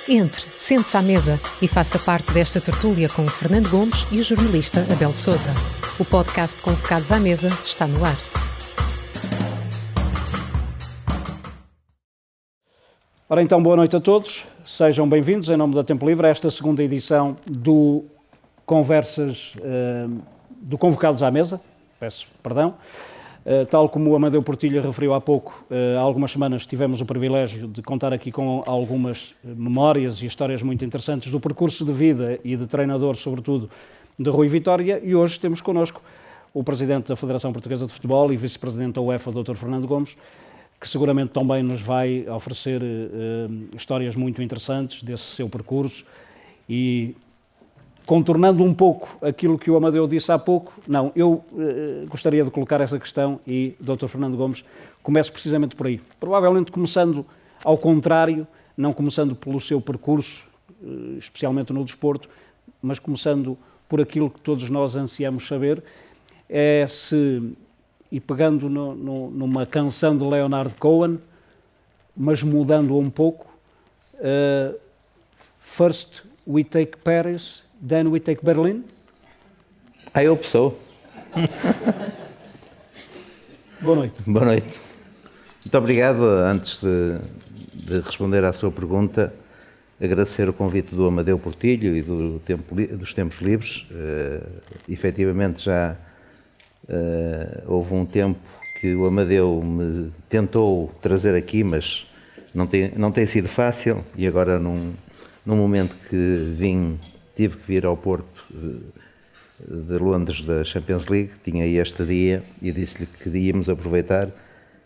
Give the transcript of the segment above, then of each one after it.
Entre, sente-se à mesa e faça parte desta tertúlia com o Fernando Gomes e o jornalista Abel Sousa. O podcast Convocados à Mesa está no ar. Ora então, boa noite a todos. Sejam bem-vindos, em nome da Tempo Livre, a esta segunda edição do do Convocados à Mesa. Peço perdão. Tal como o Amadeu Portilho referiu há pouco, há algumas semanas tivemos o privilégio de contar aqui com algumas memórias e histórias muito interessantes do percurso de vida e de treinador, sobretudo, de Rui Vitória, e hoje temos connosco o Presidente da Federação Portuguesa de Futebol e Vice-Presidente da UEFA, Dr. Fernando Gomes, que seguramente também nos vai oferecer histórias muito interessantes desse seu percurso e, contornando um pouco aquilo que o Amadeu disse há pouco, eu gostaria de colocar essa questão e, Dr. Fernando Gomes, comece precisamente por aí. Provavelmente começando ao contrário, não começando pelo seu percurso, especialmente no desporto, mas começando por aquilo que todos nós ansiamos saber, e pegando numa canção de Leonard Cohen, mas mudando um pouco, First we take Paris, then we take Berlin? I hope so. Boa noite. Boa noite. Muito obrigado. Antes de responder à sua pergunta, agradecer o convite do Amadeu Portilho e dos Tempos Livres. Efetivamente já houve um tempo que o Amadeu me tentou trazer aqui, mas não tem sido fácil, e agora num momento que tive que vir ao Porto de Londres da Champions League, tinha este dia e disse-lhe que íamos aproveitar.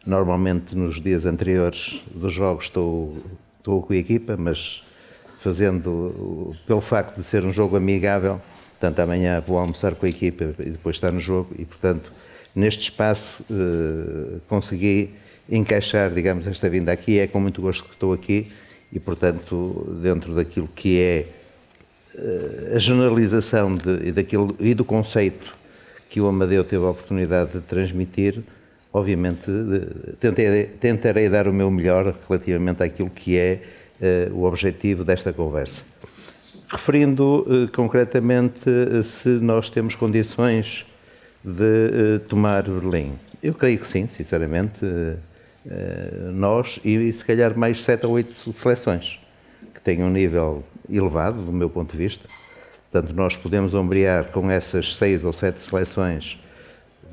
Normalmente nos dias anteriores dos jogos estou com a equipa, mas pelo facto de ser um jogo amigável, portanto amanhã vou almoçar com a equipa e depois estar no jogo e, portanto, neste espaço consegui encaixar, digamos, esta vinda aqui. É com muito gosto que estou aqui e, portanto, dentro daquilo que é a generalização e do conceito que o Amadeu teve a oportunidade de transmitir, obviamente tentarei dar o meu melhor relativamente àquilo que é o objetivo desta conversa. Referindo concretamente se nós temos condições de tomar Berlim. Eu creio que sim, sinceramente, nós e se calhar mais 7 ou 8 seleções que têm um nível elevado do meu ponto de vista. Portanto, nós podemos ombrear com essas 6 ou 7 seleções.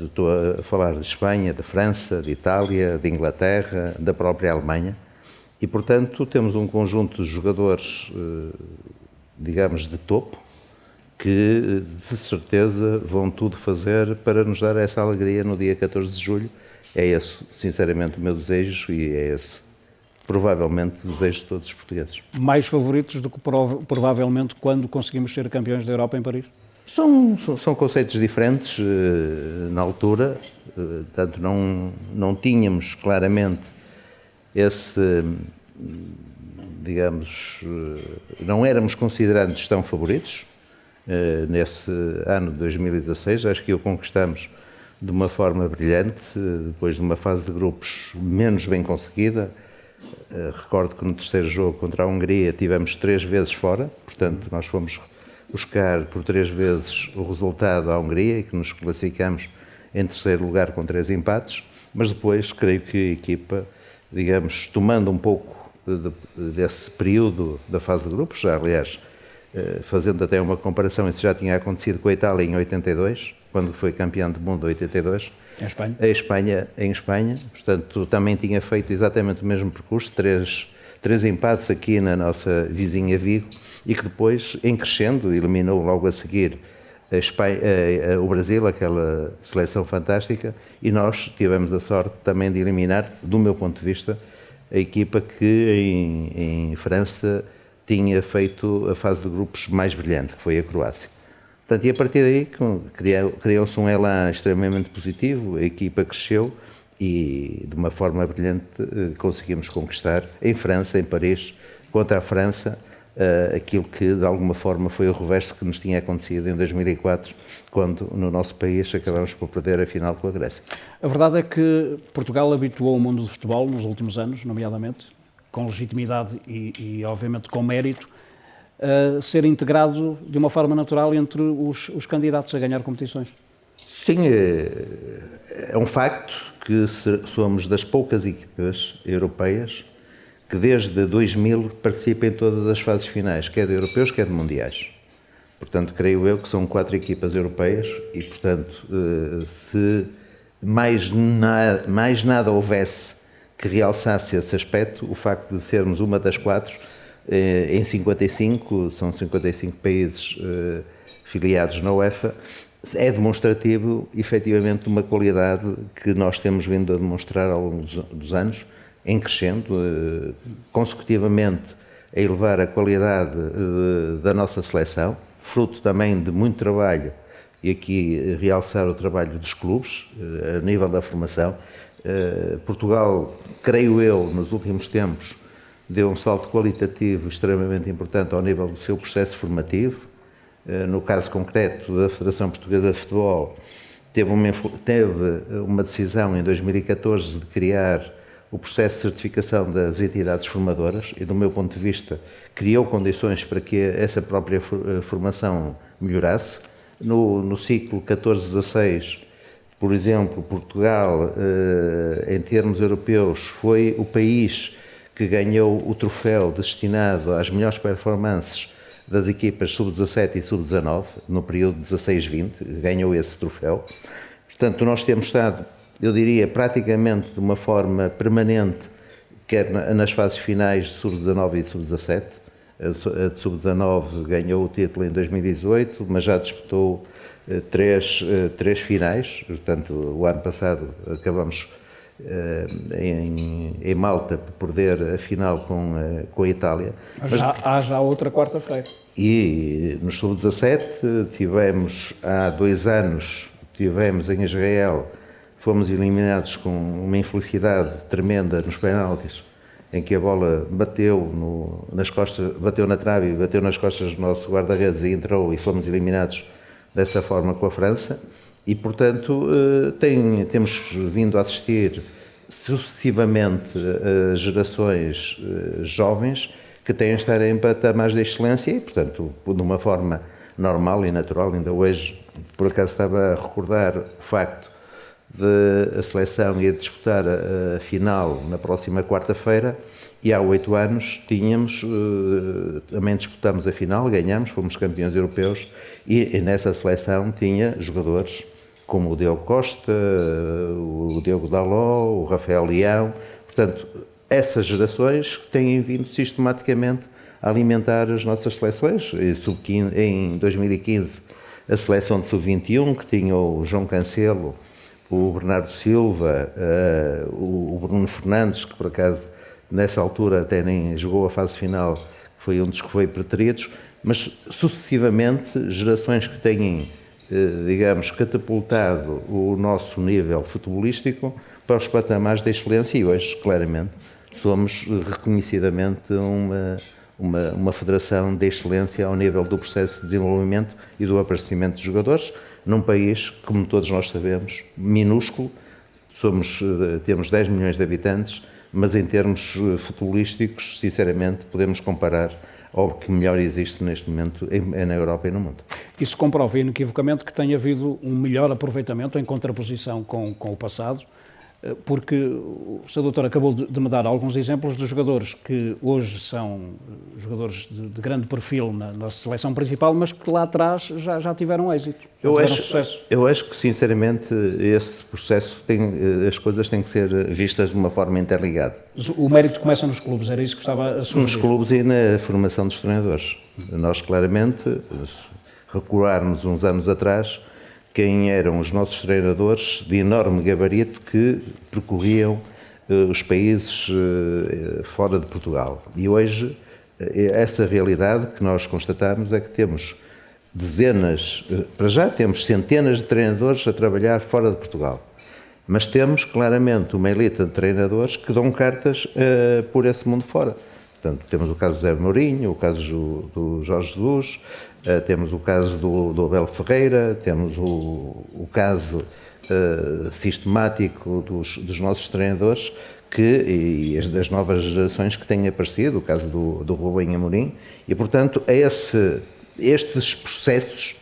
Estou a falar de Espanha, de França, de Itália, de Inglaterra, da própria Alemanha, e portanto temos um conjunto de jogadores, digamos, de topo, que de certeza vão tudo fazer para nos dar essa alegria no dia 14 de julho. É esse, sinceramente, o meu desejo, e é esse provavelmente o desejo de todos os portugueses. Mais favoritos do que provavelmente quando conseguimos ser campeões da Europa em Paris? São conceitos diferentes na altura, portanto não tínhamos claramente digamos, não éramos considerados tão favoritos nesse ano de 2016, acho que o conquistamos de uma forma brilhante, depois de uma fase de grupos menos bem conseguida. Recordo que no terceiro jogo contra a Hungria tivemos 3 vezes fora, portanto nós fomos buscar por 3 vezes o resultado à Hungria e que nos classificamos em terceiro lugar com 3 empates, mas depois creio que a equipa, digamos, tomando um pouco desse período da fase de grupos, já aliás fazendo até uma comparação, isso já tinha acontecido com a Itália em 82, quando foi campeão do mundo em 82, em Espanha, portanto também tinha feito exatamente o mesmo percurso, 3 empates aqui na nossa vizinha Vigo, e que depois, em crescendo, eliminou logo a seguir o Brasil, aquela seleção fantástica, e nós tivemos a sorte também de eliminar, do meu ponto de vista, a equipa que em França tinha feito a fase de grupos mais brilhante, que foi a Croácia. Portanto, e a partir daí criou-se um elan extremamente positivo, a equipa cresceu e de uma forma brilhante conseguimos conquistar em França, em Paris, contra a França, aquilo que de alguma forma foi o reverso que nos tinha acontecido em 2004, quando no nosso país acabamos por perder a final com a Grécia. A verdade é que Portugal habituou o mundo do futebol nos últimos anos, nomeadamente, com legitimidade e obviamente com mérito, ser integrado de uma forma natural entre os candidatos a ganhar competições. Sim, é um facto que somos das poucas equipas europeias que desde 2000 participam em todas as fases finais, quer de europeus, quer de mundiais. Portanto, creio eu que são 4 equipas europeias e, portanto, se mais nada houvesse que realçasse esse aspecto, o facto de sermos uma das 4, em 55, são 55 países filiados na UEFA, é demonstrativo, efetivamente, de uma qualidade que nós temos vindo a demonstrar ao longo dos anos, em crescendo, consecutivamente a elevar a qualidade da nossa seleção, fruto também de muito trabalho, e aqui realçar o trabalho dos clubes, a nível da formação. Portugal, creio eu, nos últimos tempos, deu um salto qualitativo extremamente importante ao nível do seu processo formativo. No caso concreto da Federação Portuguesa de Futebol, teve uma decisão em 2014 de criar o processo de certificação das entidades formadoras e, do meu ponto de vista, criou condições para que essa própria formação melhorasse. No ciclo 14-16, por exemplo, Portugal, em termos europeus, foi o país que ganhou o troféu destinado às melhores performances das equipas sub-17 e sub-19, no período 16-20, ganhou esse troféu. Portanto, nós temos estado, eu diria, praticamente de uma forma permanente, quer nas fases finais de sub-19 e de sub-17. A de sub-19 ganhou o título em 2018, mas já disputou três finais. Portanto, o ano passado acabamos em Malta por perder a final com a Itália. Há já outra quarta-feira. E no sub-17 tivemos, há 2 anos, tivemos em Israel, fomos eliminados com uma infelicidade tremenda nos penaltis, em que a bola bateu nas costas, bateu na trave e bateu nas costas do nosso guarda-redes e entrou, e fomos eliminados dessa forma com a França. E, portanto, temos vindo a assistir sucessivamente a gerações jovens que têm de estar em patamares de excelência e, portanto, de uma forma normal e natural. Ainda hoje, por acaso, estava a recordar o facto de a seleção ir disputar a final na próxima quarta-feira, e há 8 anos também disputamos a final, ganhamos, fomos campeões europeus, e nessa seleção tinha jogadores como o Diogo Costa, o Diogo Dalot, o Rafael Leão. Portanto, essas gerações que têm vindo sistematicamente a alimentar as nossas seleções. Em 2015, a seleção de sub-21, que tinha o João Cancelo, o Bernardo Silva, o Bruno Fernandes, que por acaso nessa altura até nem jogou a fase final, foi um dos que foi preteridos, mas sucessivamente gerações que têm, digamos, catapultado o nosso nível futebolístico para os patamares de excelência, e hoje, claramente, somos reconhecidamente uma federação de excelência ao nível do processo de desenvolvimento e do aparecimento de jogadores, num país, como todos nós sabemos, minúsculo. Temos 10 milhões de habitantes, mas em termos futebolísticos, sinceramente, podemos comparar ao que melhor existe neste momento na Europa e no mundo. Isso comprova inequivocamente que tem havido um melhor aproveitamento em contraposição com o passado, porque o Sr. Doutor acabou de me dar alguns exemplos de jogadores que hoje são jogadores de grande perfil na seleção principal, mas que lá atrás já tiveram êxito, sucesso. Eu acho que, sinceramente, esse processo as coisas têm que ser vistas de uma forma interligada. O mérito começa nos clubes, era isso que estava a sugerir. Nos clubes e na formação dos treinadores. Nós, claramente, recuarmos uns anos atrás, quem eram os nossos treinadores de enorme gabarito que percorriam os países fora de Portugal. E hoje, essa realidade que nós constatamos é que temos para já temos centenas de treinadores a trabalhar fora de Portugal. Mas temos, claramente, uma elite de treinadores que dão cartas por esse mundo fora. Portanto, temos o caso do Zé Mourinho, o caso do Jorge Jesus, temos o caso do Abel Ferreira, temos o caso sistemático dos nossos treinadores e das novas gerações que têm aparecido, o caso do Rubem Amorim, e portanto estes processos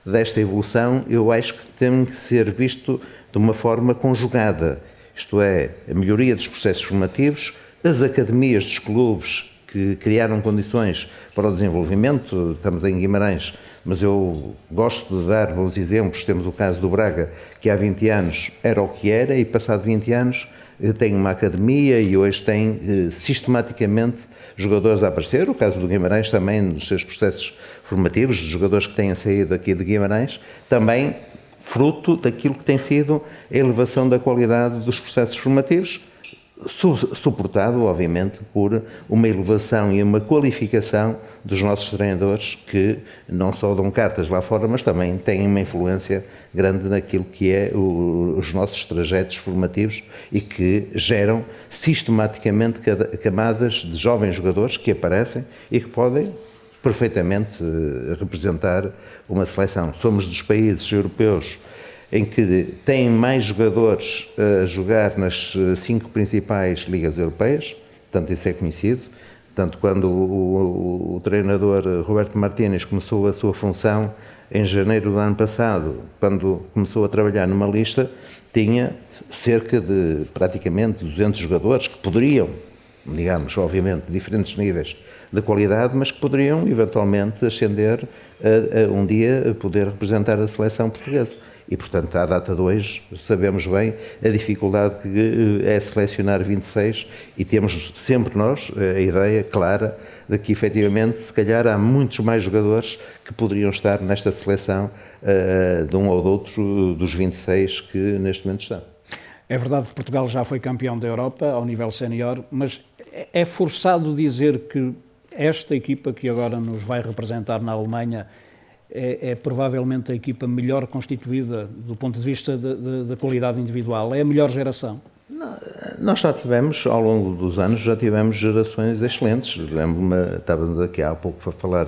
desta evolução eu acho que têm que ser visto de uma forma conjugada, isto é, a melhoria dos processos formativos, as academias dos clubes que criaram condições para o desenvolvimento. Estamos em Guimarães, mas eu gosto de dar bons exemplos. Temos o caso do Braga, que há 20 anos era o que era, e passado 20 anos tem uma academia e hoje tem sistematicamente jogadores a aparecer. O caso do Guimarães também, nos seus processos formativos, dos jogadores que têm saído aqui de Guimarães, também fruto daquilo que tem sido a elevação da qualidade dos processos formativos, suportado, obviamente, por uma elevação e uma qualificação dos nossos treinadores, que não só dão cartas lá fora, mas também têm uma influência grande naquilo que é os nossos trajetos formativos e que geram sistematicamente camadas de jovens jogadores que aparecem e que podem perfeitamente representar uma seleção. Somos dos países europeus em que têm mais jogadores a jogar nas 5 principais ligas europeias, portanto isso é conhecido. Portanto, quando o treinador Roberto Martínez começou a sua função em janeiro do ano passado, quando começou a trabalhar numa lista, tinha cerca de praticamente 200 jogadores que poderiam, digamos, obviamente, diferentes níveis de qualidade, mas que poderiam eventualmente ascender a um dia poder representar a seleção portuguesa. E, portanto, à data de hoje, sabemos bem a dificuldade que é selecionar 26 e temos sempre nós a ideia clara de que, efetivamente, se calhar há muitos mais jogadores que poderiam estar nesta seleção de um ou de outro dos 26 que neste momento estão. É verdade que Portugal já foi campeão da Europa ao nível sénior, mas é forçado dizer que esta equipa que agora nos vai representar na Alemanha é provavelmente a equipa melhor constituída do ponto de vista da qualidade individual, é a melhor geração? Nós já tivemos, ao longo dos anos, já tivemos gerações excelentes. Lembro-me, estávamos aqui há pouco a falar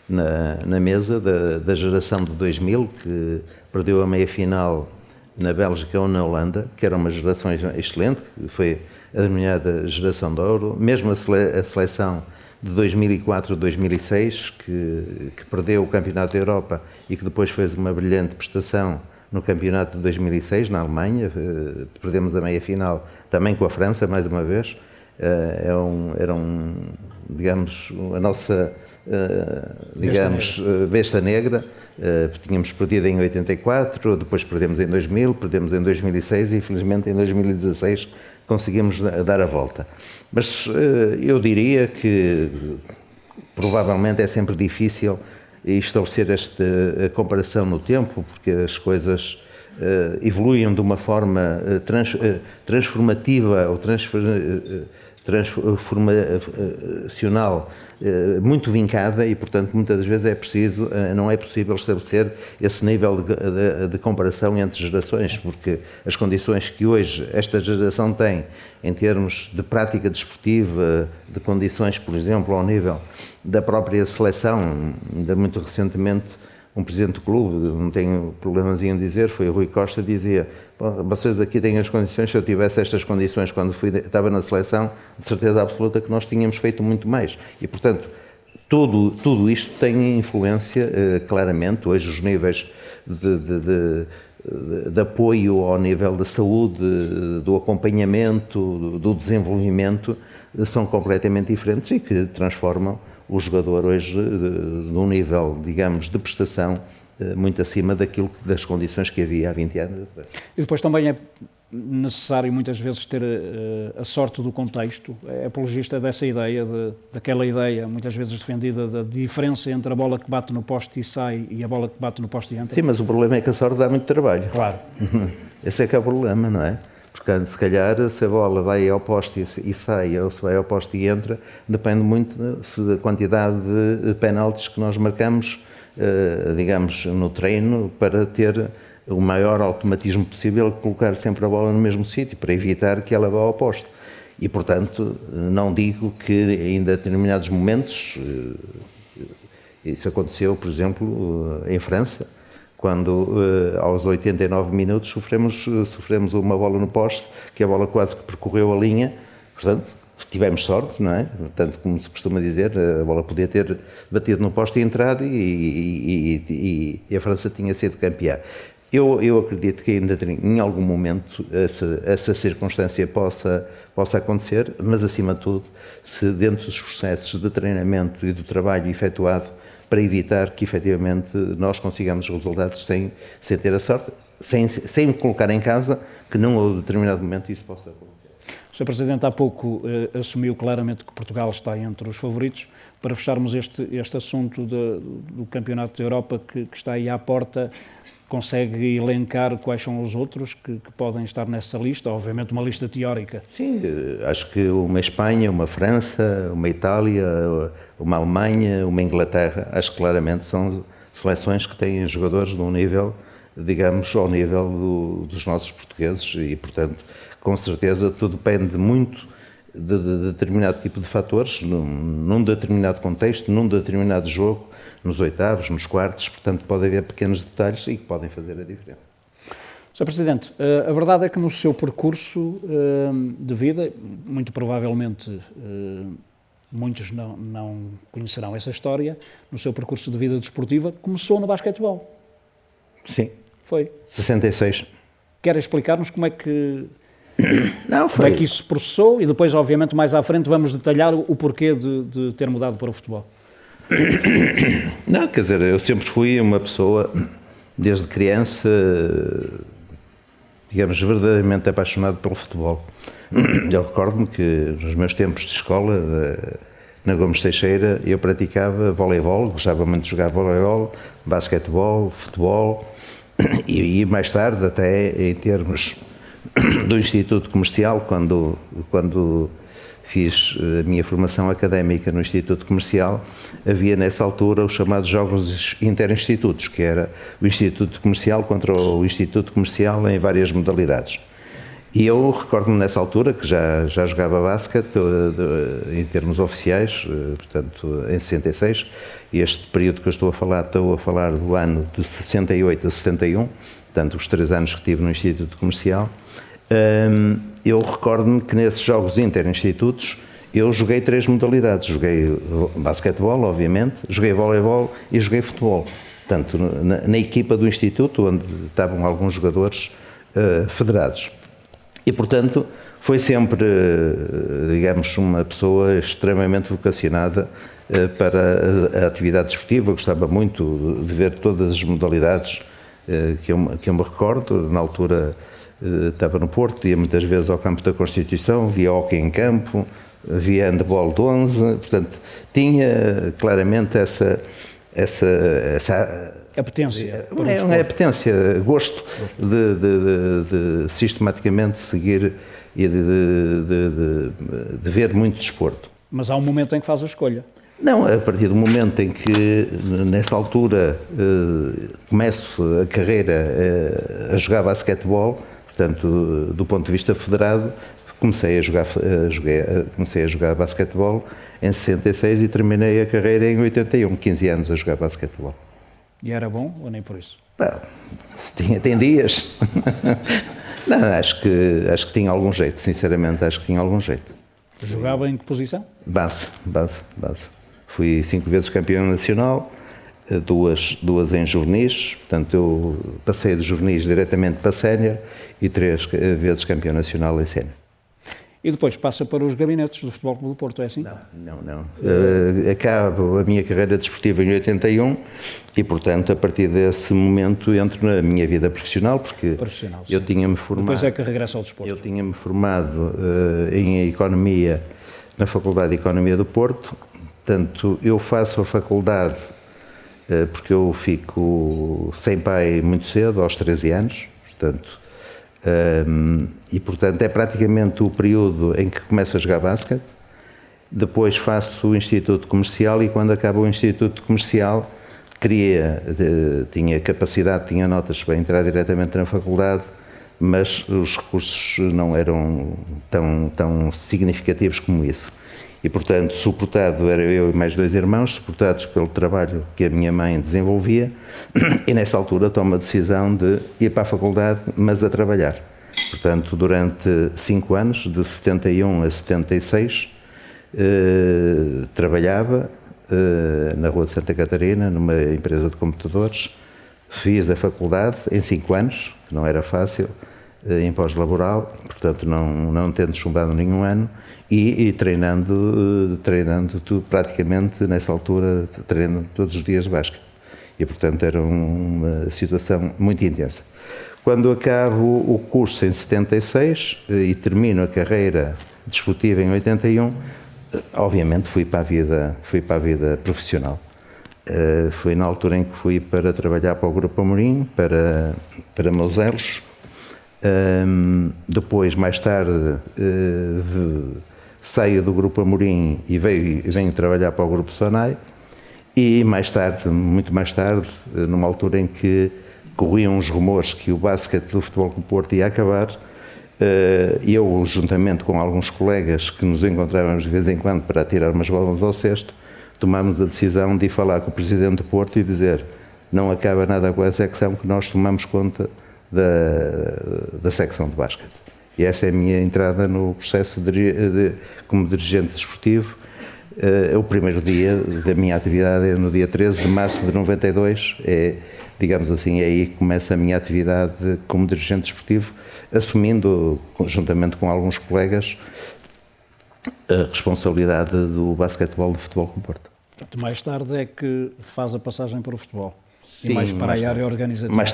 na mesa da geração de 2000, que perdeu a meia-final na Bélgica ou na Holanda, que era uma geração excelente, que foi a denominada geração de ouro. Mesmo a seleção de 2004-2006, que perdeu o Campeonato da Europa e que depois fez uma brilhante prestação no Campeonato de 2006, na Alemanha. Perdemos a meia-final também com a França, mais uma vez. Digamos, a nossa, besta negra. Tínhamos perdido em 84, depois perdemos em 2000, perdemos em 2006 e, infelizmente, em 2016 conseguimos dar a volta. Mas eu diria que provavelmente é sempre difícil estabelecer esta comparação no tempo, porque as coisas evoluem de uma forma transformativa ou transformacional muito vincada e, portanto, muitas vezes não é possível estabelecer esse nível de comparação entre gerações, porque as condições que hoje esta geração tem em termos de prática desportiva, de condições, por exemplo, ao nível da própria seleção, ainda muito recentemente um presidente do clube, não tenho problemas em dizer, foi o Rui Costa, dizia: vocês aqui têm as condições, se eu tivesse estas condições quando estava na seleção, de certeza absoluta que nós tínhamos feito muito mais. E, portanto, tudo isto tem influência, claramente. Hoje os níveis de apoio ao nível da saúde, do acompanhamento, do desenvolvimento, são completamente diferentes e que transformam o jogador hoje num nível, digamos, de prestação muito acima das condições que havia há 20 anos. E depois também é necessário muitas vezes ter a sorte do contexto. É apologista dessa ideia, daquela ideia muitas vezes defendida da diferença entre a bola que bate no poste e sai e a bola que bate no poste e entra. Sim, mas o problema é que a sorte dá muito trabalho. Claro. Esse é que é o problema, não é? Porque se calhar se a bola vai ao poste e sai, ou se vai ao poste e entra, depende muito da quantidade de penaltis que nós marcamos, digamos, no treino, para ter o maior automatismo possível, colocar sempre a bola no mesmo sítio, para evitar que ela vá ao poste. E, portanto, não digo que em determinados momentos, isso aconteceu, por exemplo, em França, quando aos 89 minutos sofremos uma bola no poste, que a bola quase que percorreu a linha, portanto, tivemos sorte, não é? Portanto, como se costuma dizer, a bola podia ter batido no poste e entrado e a França tinha sido campeã. Eu acredito que ainda em algum momento essa circunstância possa acontecer, mas acima de tudo, se dentro dos processos de treinamento e do trabalho efetuado para evitar que efetivamente nós consigamos resultados sem ter a sorte, sem colocar em causa que num ou determinado momento isso possa acontecer. O Sr. Presidente há pouco assumiu claramente que Portugal está entre os favoritos. Para fecharmos este assunto do Campeonato da Europa que está aí à porta, consegue elencar quais são os outros que podem estar nessa lista? Obviamente uma lista teórica. Sim, acho que uma Espanha, uma França, uma Itália, uma Alemanha, uma Inglaterra, acho que claramente são seleções que têm jogadores de um nível, digamos, ao nível dos nossos portugueses e, portanto, com certeza tudo depende muito de determinado tipo de fatores, num determinado contexto, num determinado jogo, nos oitavos, nos quartos, portanto pode haver pequenos detalhes e que podem fazer a diferença. Sr. Presidente, a verdade é que no seu percurso de vida, muito provavelmente muitos não conhecerão essa história, no seu percurso de vida desportiva, começou no basquetebol. Sim. Foi. 66. Quer explicar-nos como é que... Não, como é que isso se processou e depois, obviamente, mais à frente vamos detalhar o porquê de ter mudado para o futebol. Não, quer dizer, eu sempre fui uma pessoa, desde criança, digamos, verdadeiramente apaixonado pelo futebol. Eu recordo-me que nos meus tempos de escola, na Gomes Teixeira, eu praticava voleibol, gostava muito de jogar voleibol, basquetebol, futebol e mais tarde, até em termos do Instituto Comercial, quando fiz a minha formação académica no Instituto Comercial, havia nessa altura os chamados Jogos Interinstitutos, que era o Instituto Comercial contra o Instituto Comercial em várias modalidades. E eu recordo-me nessa altura que já jogava basquete em termos oficiais, portanto em 66, e este período que eu estou a falar do ano de 68 a 71, portanto os 3 anos que tive no Instituto Comercial. Eu recordo-me que nesses jogos interinstitutos eu joguei 3 modalidades. Joguei basquetebol, obviamente, joguei voleibol e joguei futebol. Portanto, na equipa do instituto, onde estavam alguns jogadores federados. E, portanto, foi sempre, digamos, uma pessoa extremamente vocacionada para a atividade desportiva. Eu gostava muito de ver todas as modalidades que eu me recordo. Na altura estava no Porto, ia muitas vezes ao campo da Constituição, via hóquei em campo, via handball de 11, portanto, tinha claramente essa apetência. Uma apetência, gosto de sistematicamente seguir e de ver muito desporto. Mas há um momento em que faz a escolha. Não, a partir do momento em que, nessa altura, começo a carreira a jogar basquetebol, portanto, do ponto de vista federado, comecei a jogar basquetebol em 66 e terminei a carreira em 81, 15 anos a jogar basquetebol. E era bom ou nem por isso? Tem dias. Não, acho que tinha algum jeito, sinceramente, acho que tinha algum jeito. Jogava em que posição? Base. Fui 5 vezes campeão nacional, duas em juvenis, portanto eu passei de juvenis diretamente para sénior e 3 vezes campeão nacional em sénior. E depois passa para os gabinetes do Futebol Clube do Porto, é assim? Não. Acabo a minha carreira desportiva em 81 e, portanto, a partir desse momento entro na minha vida profissional, porque eu tinha-me formado... Depois é que regressa ao desporto. Eu tinha-me formado em Economia, na Faculdade de Economia do Porto, portanto, eu faço a faculdade porque eu fico sem pai muito cedo, aos 13 anos, portanto... e portanto é praticamente o período em que começo a jogar basquete. Depois faço o Instituto Comercial e quando acabo o Instituto Comercial tinha capacidade, tinha notas para entrar diretamente na faculdade, mas os recursos não eram tão significativos como isso. E, portanto, suportado, era eu e mais 2 irmãos, suportados pelo trabalho que a minha mãe desenvolvia, e nessa altura tomo a decisão de ir para a faculdade, mas a trabalhar. Portanto, durante 5 anos, de 71 a 76, trabalhava na Rua de Santa Catarina, numa empresa de computadores. Fiz a faculdade em 5 anos, que não era fácil, em pós-laboral, portanto não tendo chumbado nenhum ano, e treinando praticamente nessa altura, treinando todos os dias basquete. E portanto era uma situação muito intensa. Quando acabo o curso em 76 e termino a carreira desportiva em 81, obviamente fui para a vida profissional. Foi na altura em que fui para trabalhar para o Grupo Amorim, para Mouselos. Depois, mais tarde, saio do Grupo Amorim e venho trabalhar para o Grupo Sonai. E mais tarde, muito mais tarde, numa altura em que corriam os rumores que o basquete do Futebol Clube do Porto ia acabar, eu, juntamente com alguns colegas que nos encontrávamos de vez em quando para tirar umas bolas ao cesto, tomámos a decisão de ir falar com o Presidente do Porto e dizer: não acaba nada com a secção, que nós tomamos conta da secção de basquete. E essa é a minha entrada no processo como dirigente desportivo. O primeiro dia da minha atividade é no dia 13 de março de 92, digamos assim, é aí que começa a minha atividade como dirigente desportivo, assumindo, juntamente com alguns colegas, a responsabilidade do basquetebol do Futebol Clube do Porto. Mais tarde é que faz a passagem para o futebol. Sim, e mais para a área organizativa. Mais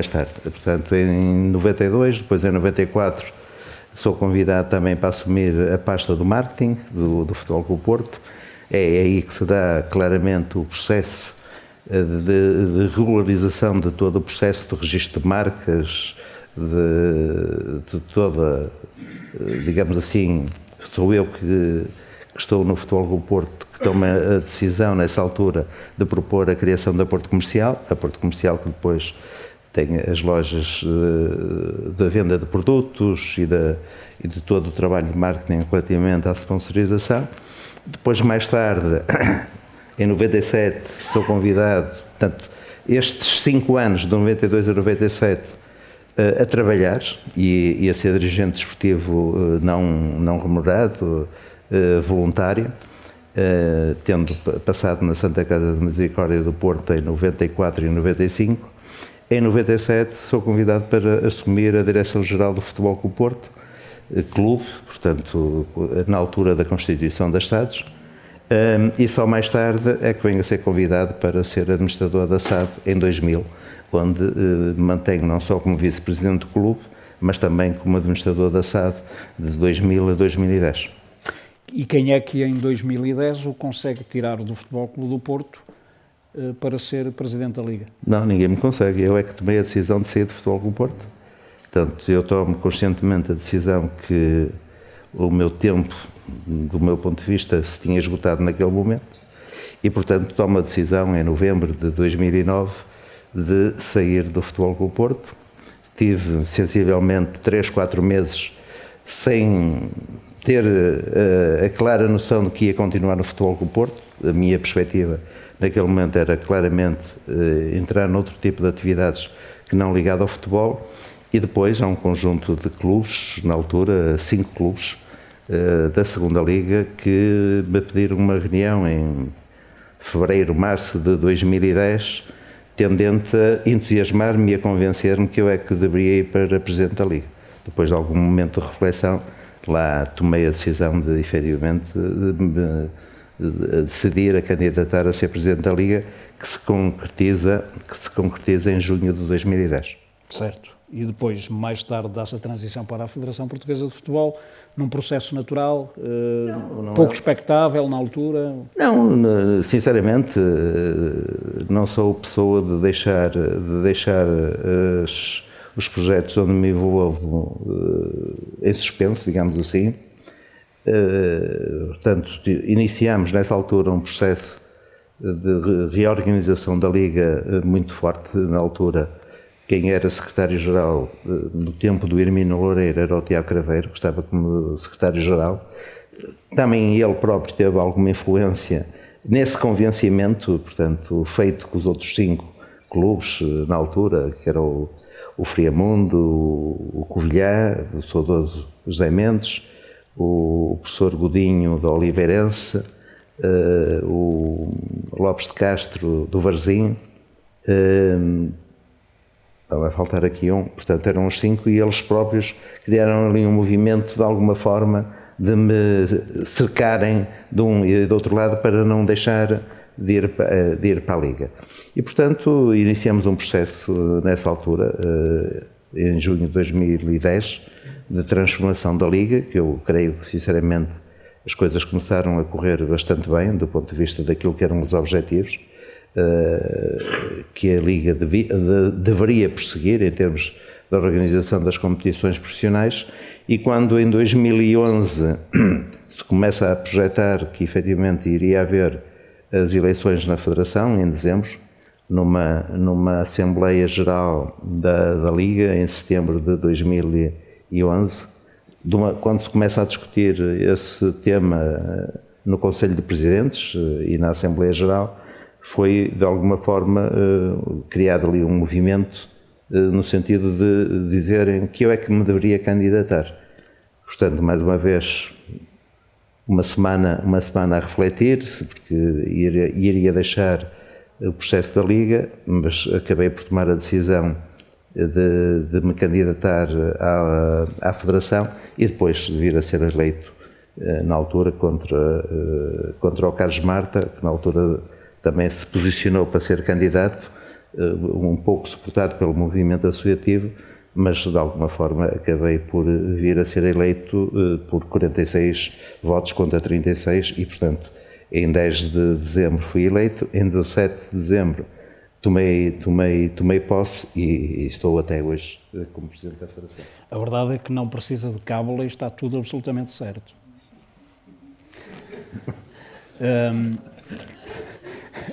tarde. Portanto, em 92, depois em 94, sou convidado também para assumir a pasta do marketing do Futebol Clube do Porto. É aí que se dá claramente o processo de regularização de todo o processo de registro de marcas, de toda, digamos assim, sou eu que estou no Futebol Clube do Porto, que toma a decisão nessa altura de propor a criação da Porto Comercial, a Porto Comercial que depois tem as lojas da venda de produtos e de todo o trabalho de marketing relativamente à sponsorização. Depois, mais tarde, em 97, sou convidado, portanto, estes 5 anos, de 92 a 97, a trabalhar e a ser dirigente desportivo não remunerado, voluntário, tendo passado na Santa Casa de Misericórdia do Porto em 94 e 95. Em 97 sou convidado para assumir a Direção-Geral do Futebol Clube do Porto, clube, portanto, na altura da constituição das SADs, e só mais tarde é que venho a ser convidado para ser administrador da SAD em 2000, onde me mantenho não só como vice-presidente do clube, mas também como administrador da SAD de 2000 a 2010. E quem é que em 2010 o consegue tirar do Futebol Clube do Porto para ser presidente da Liga? Não, ninguém me consegue. Eu é que tomei a decisão de sair do Futebol Clube do Porto. Portanto, eu tomo conscientemente a decisão que o meu tempo, do meu ponto de vista, se tinha esgotado naquele momento e, portanto, tomo a decisão em novembro de 2009 de sair do Futebol Clube do Porto. Tive, sensivelmente, 3-4 meses sem ter a clara noção de que ia continuar no Futebol Clube do Porto. A minha perspectiva naquele momento era claramente entrar noutro tipo de atividades que não ligado ao futebol. E depois há um conjunto de clubes, na altura 5 clubes da segunda Liga, que me pediram uma reunião em fevereiro, março de 2010, tendente a entusiasmar-me e a convencer-me que eu é que deveria ir para presidente da Liga. Depois de algum momento de reflexão, lá tomei a decisão de, efetivamente, de decidir a candidatar a ser presidente da Liga, que se concretiza em junho de 2010. Certo. E depois, mais tarde, dá-se a transição para a Federação Portuguesa de Futebol, num processo natural, pouco expectável na altura? Não, sinceramente, não sou pessoa de deixar os projetos onde me envolvo em suspenso, digamos assim. Portanto, iniciamos nessa altura um processo de reorganização da Liga muito forte. Na altura, quem era secretário-geral no tempo do Hermínio Loureiro era o Tiago Craveiro, que estava como secretário-geral. também ele próprio teve alguma influência nesse convencimento, portanto, feito com os outros 5 clubes na altura, que era o Friamundo, o Covilhã, o saudoso José Mendes, o professor Godinho do Oliveirense, o Lopes de Castro do Varzim, vai faltar aqui um, portanto eram os 5 e eles próprios criaram ali um movimento de alguma forma de me cercarem de um e do outro lado para não deixar de ir para a Liga. E portanto iniciamos um processo nessa altura, em junho de 2010, de transformação da Liga, que eu creio que sinceramente as coisas começaram a correr bastante bem do ponto de vista daquilo que eram os objetivos que a Liga deveria perseguir em termos da organização das competições profissionais, e quando em 2011 se começa a projetar que efetivamente iria haver as eleições na Federação, em dezembro, numa Assembleia Geral da Liga, em setembro de 2011, quando se começa a discutir esse tema no Conselho de Presidentes e na Assembleia Geral, foi de alguma forma criado ali um movimento no sentido de dizerem que eu é que me deveria candidatar. Portanto, mais uma vez, uma semana a refletir-se, porque iria deixar o processo da Liga, mas acabei por tomar a decisão de me candidatar à Federação e depois de vir a ser eleito na altura contra o Carlos Marta, que na altura também se posicionou para ser candidato, um pouco suportado pelo movimento associativo, mas de alguma forma acabei por vir a ser eleito por 46 votos contra 36 e, portanto, em 10 de dezembro fui eleito, em 17 de dezembro tomei posse e estou até hoje como Presidente da Federação. A verdade é que não precisa de cábula e está tudo absolutamente certo.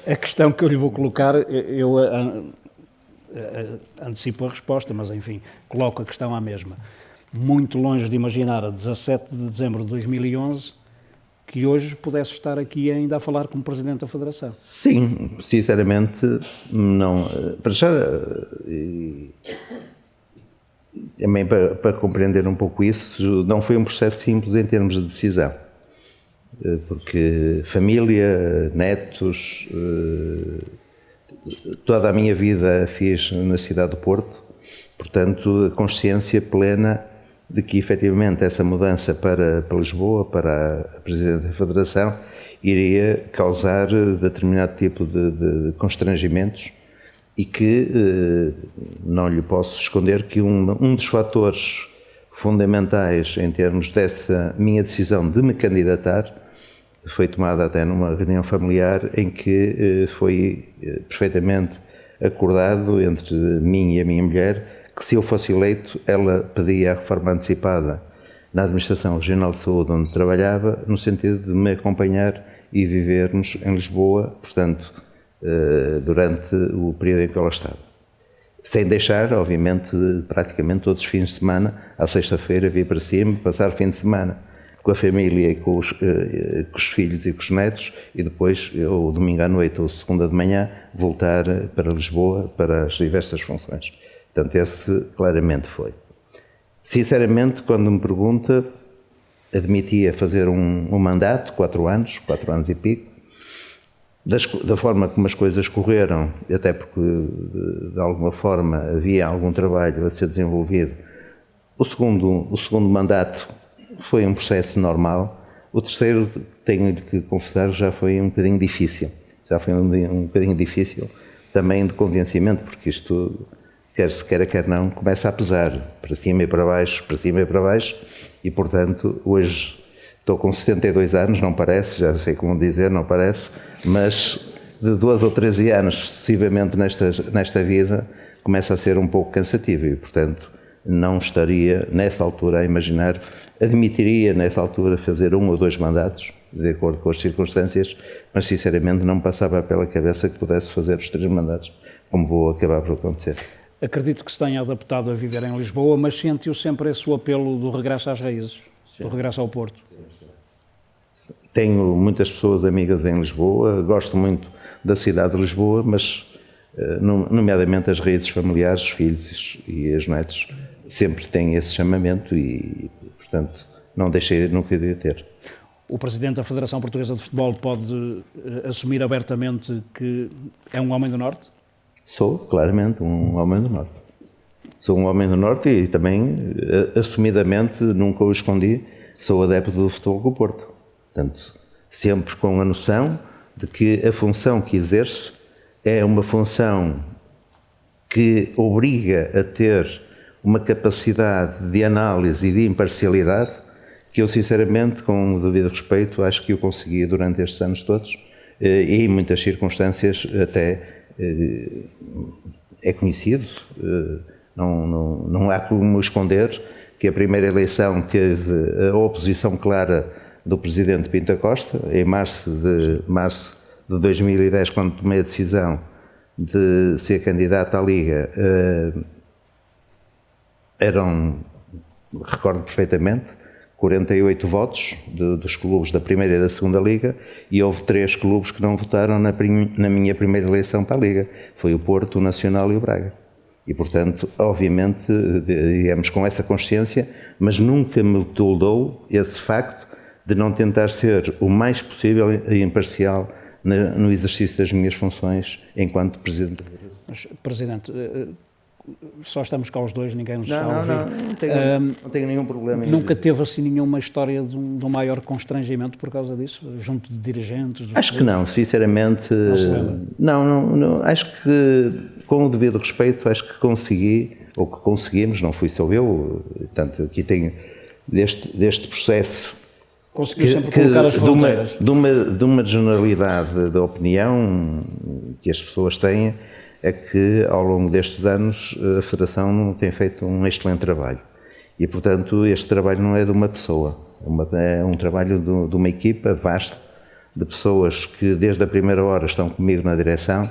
A questão que eu lhe vou colocar, eu antecipo a resposta, mas enfim, coloco a questão à mesma. Muito longe de imaginar a 17 de dezembro de 2011 que hoje pudesse estar aqui ainda a falar como Presidente da Federação. Sim, sinceramente, não. Para já, também para compreender um pouco isso, não foi um processo simples em termos de decisão. Porque família, netos, toda a minha vida fiz na cidade do Porto, portanto a consciência plena de que efetivamente essa mudança para Lisboa, para a Presidência da Federação, iria causar determinado tipo de constrangimentos e que não lhe posso esconder que um dos fatores fundamentais em termos dessa minha decisão de me candidatar foi tomada até numa reunião familiar em que foi perfeitamente acordado entre mim e a minha mulher que se eu fosse eleito ela pedia a reforma antecipada na Administração Regional de Saúde onde trabalhava, no sentido de me acompanhar e vivermos em Lisboa, portanto, durante o período em que ela estava. Sem deixar, obviamente, praticamente todos os fins de semana, à sexta-feira, vir para cima, passar o fim de semana com a família e com os filhos e com os netos, e depois, ou domingo à noite ou segunda de manhã, voltar para Lisboa para as diversas funções. Portanto, esse claramente foi. Sinceramente, quando me pergunta, admitia fazer um mandato, 4 anos e pico, da forma como as coisas correram, até porque de alguma forma havia algum trabalho a ser desenvolvido. O segundo mandato foi um processo normal. O terceiro, tenho que confessar, já foi um bocadinho difícil. Já foi um bocadinho difícil também de convencimento, porque isto, quer se queira, quer não, começa a pesar para cima e para baixo, e portanto hoje estou com 72 anos, não parece, já sei como dizer, não parece, mas de 12 ou 13 anos sucessivamente nesta vida começa a ser um pouco cansativo e portanto não estaria nessa altura a imaginar, admitiria nessa altura fazer 1 ou 2 mandatos, de acordo com as circunstâncias, mas sinceramente não me passava pela cabeça que pudesse fazer os 3 mandatos, como vou acabar por acontecer. Acredito que se tenha adaptado a viver em Lisboa, mas sentiu sempre esse apelo do regresso às raízes, do regresso ao Porto. Tenho muitas pessoas amigas em Lisboa, gosto muito da cidade de Lisboa, mas nomeadamente as raízes familiares, os filhos e os netos sempre têm esse chamamento e, portanto, não deixei nunca de ter. O Presidente da Federação Portuguesa de Futebol pode assumir abertamente que é um homem do Norte? Sou, claramente, um homem do Norte. Sou um homem do Norte e também, assumidamente, nunca o escondi, sou adepto do Futebol Clube do Porto. Portanto, sempre com a noção de que a função que exerço é uma função que obriga a ter uma capacidade de análise e de imparcialidade que eu, sinceramente, com o devido respeito, acho que eu consegui durante estes anos todos e em muitas circunstâncias até é conhecido, não há como esconder que a primeira eleição teve a oposição clara do Presidente Pinto Costa, em março de 2010, quando tomei a decisão de ser candidato à Liga, recordo perfeitamente, 48 votos dos clubes da primeira e da segunda Liga, e houve 3 clubes que não votaram na minha primeira eleição para a Liga. Foi o Porto, o Nacional e o Braga. E, portanto, obviamente, íamos com essa consciência, mas nunca me toldou esse facto de não tentar ser o mais possível imparcial no exercício das minhas funções enquanto Presidente. Mas, Presidente, só estamos cá os dois, ninguém nos está a ouvir. Não tenho nenhum problema. Nunca teve assim nenhuma história de um maior constrangimento por causa disso, junto de dirigentes? Acho que não, sinceramente. Não. Acho que, com o devido respeito, acho que consegui, ou que conseguimos, não fui só eu, portanto, aqui tenho deste processo. Conseguiu sempre colocar as fronteiras. De uma generalidade da opinião que as pessoas têm, é que ao longo destes anos a Federação tem feito um excelente trabalho. E, portanto, este trabalho não é de uma pessoa, é um trabalho de uma equipa vasta, de pessoas que desde a primeira hora estão comigo na direção,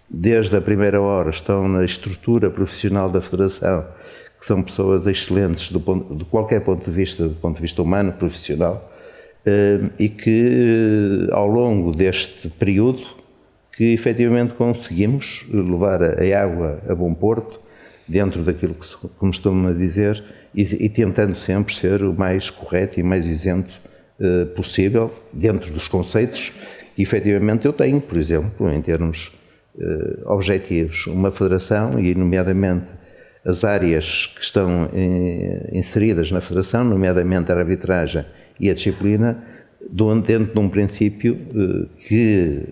desde a primeira hora estão na estrutura profissional da Federação, que são pessoas excelentes de qualquer ponto de vista humano, profissional, e que ao longo deste período que efetivamente conseguimos levar a água a bom porto, dentro daquilo que se costuma dizer, e tentando sempre ser o mais correto e mais isento possível, dentro dos conceitos que efetivamente eu tenho, por exemplo, em termos objetivos, uma federação, e nomeadamente as áreas que estão inseridas na federação, nomeadamente a arbitragem e a disciplina, dentro de um princípio que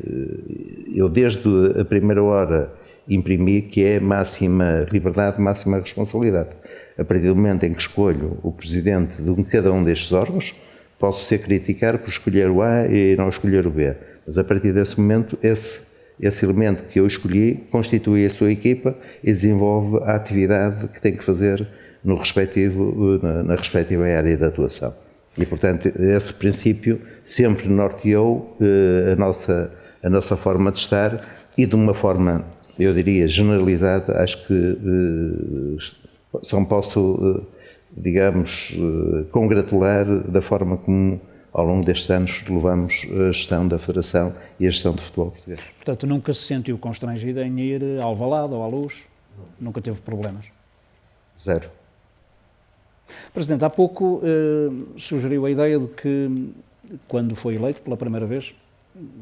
eu desde a primeira hora imprimi, que é máxima liberdade, máxima responsabilidade. A partir do momento em que escolho o presidente de cada um destes órgãos, posso ser criticado por escolher o A e não escolher o B, mas a partir desse momento esse elemento que eu escolhi constitui a sua equipa e desenvolve a atividade que tem que fazer na respectiva área de atuação. E, portanto, esse princípio sempre norteou a nossa forma de estar e de uma forma, eu diria, generalizada. Acho que só posso, digamos, congratular da forma como, ao longo destes anos, levamos a gestão da Federação e a gestão do futebol português. Portanto, nunca se sentiu constrangido em ir ao Alvalade ou à Luz? Nunca teve problemas? Zero. Presidente, há pouco sugeriu a ideia de que, quando foi eleito pela primeira vez,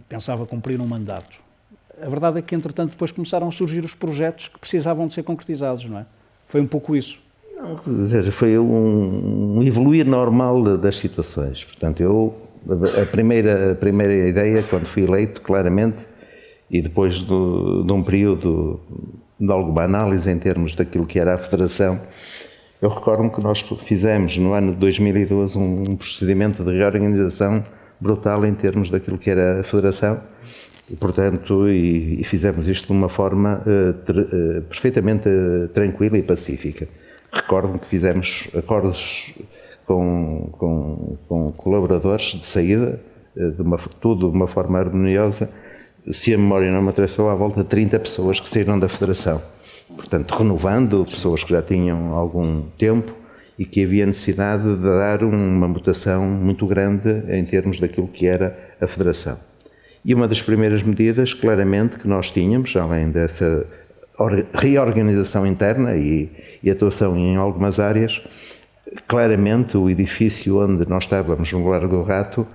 pensava cumprir um mandato. A verdade é que, entretanto, depois começaram a surgir os projetos que precisavam de ser concretizados, não é? Foi um pouco isso. Não, quer dizer, foi um evoluir normal das situações. Portanto, a primeira ideia, quando fui eleito, claramente, e depois de um período de alguma análise em termos daquilo que era a Federação, eu recordo-me que nós fizemos no ano de 2012 um procedimento de reorganização brutal em termos daquilo que era a Federação e, portanto, e fizemos isto de uma forma perfeitamente tranquila e pacífica. Recordo-me que fizemos acordos com colaboradores de saída, tudo de uma forma harmoniosa. Se a memória não me atrasou, à volta de 30 pessoas que saíram da Federação. Portanto, renovando pessoas que já tinham algum tempo e que havia necessidade de dar uma mutação muito grande em termos daquilo que era a Federação. E uma das primeiras medidas, claramente, que nós tínhamos, além dessa reorganização interna e atuação em algumas áreas, claramente o edifício onde nós estávamos no Largo do Rato,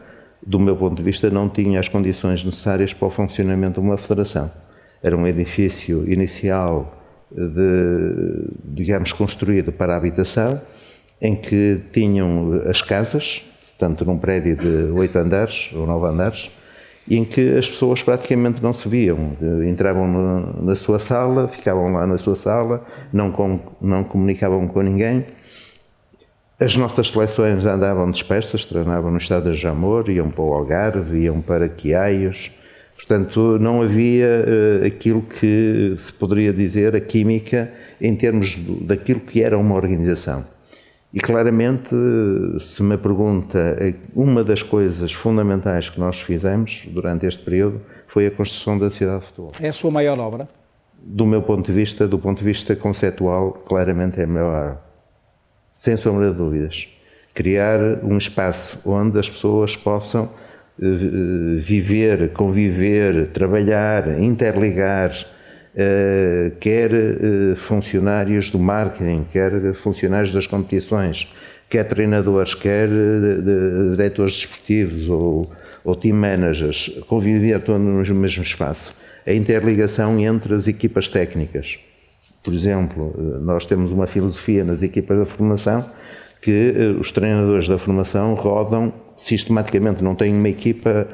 do meu ponto de vista, não tinha as condições necessárias para o funcionamento de uma federação. Era um edifício inicial, digamos, construído para a habitação, em que tinham as casas, portanto num prédio de 8 andares ou 9 andares, e em que as pessoas praticamente não se viam. Entravam na sua sala, ficavam lá na sua sala, não comunicavam com ninguém. As nossas seleções andavam dispersas, treinavam no estado de Jamor, iam para o Algarve, iam para Quiaios. Portanto, não havia aquilo que se poderia dizer, a química, em termos daquilo que era uma organização. E claramente, se me pergunta, uma das coisas fundamentais que nós fizemos durante este período foi a construção da cidade de futebol. É a sua maior obra? Do meu ponto de vista conceptual, claramente é a maior obra. Sem sombra de dúvidas. Criar um espaço onde as pessoas possam viver, conviver, trabalhar, interligar, quer funcionários do marketing, quer funcionários das competições, quer treinadores, quer diretores desportivos ou team managers, conviver todos no mesmo espaço. A interligação entre as equipas técnicas. Por exemplo, nós temos uma filosofia nas equipas da formação que os treinadores da formação rodam sistematicamente, não têm uma equipa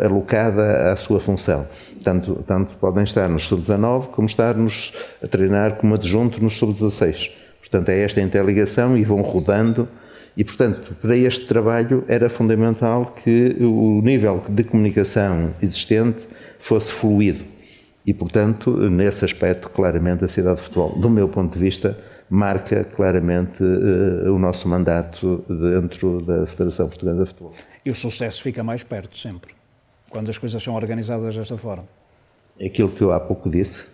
alocada à sua função. Tanto podem estar nos sub-19 como estar a treinar como adjunto nos sub-16. Portanto, é esta interligação e vão rodando e, portanto, para este trabalho era fundamental que o nível de comunicação existente fosse fluido. E, portanto, nesse aspecto, claramente, a cidade de futebol, do meu ponto de vista, marca claramente o nosso mandato dentro da Federação Portuguesa de Futebol. E o sucesso fica mais perto, sempre, quando as coisas são organizadas desta forma. Aquilo que eu há pouco disse,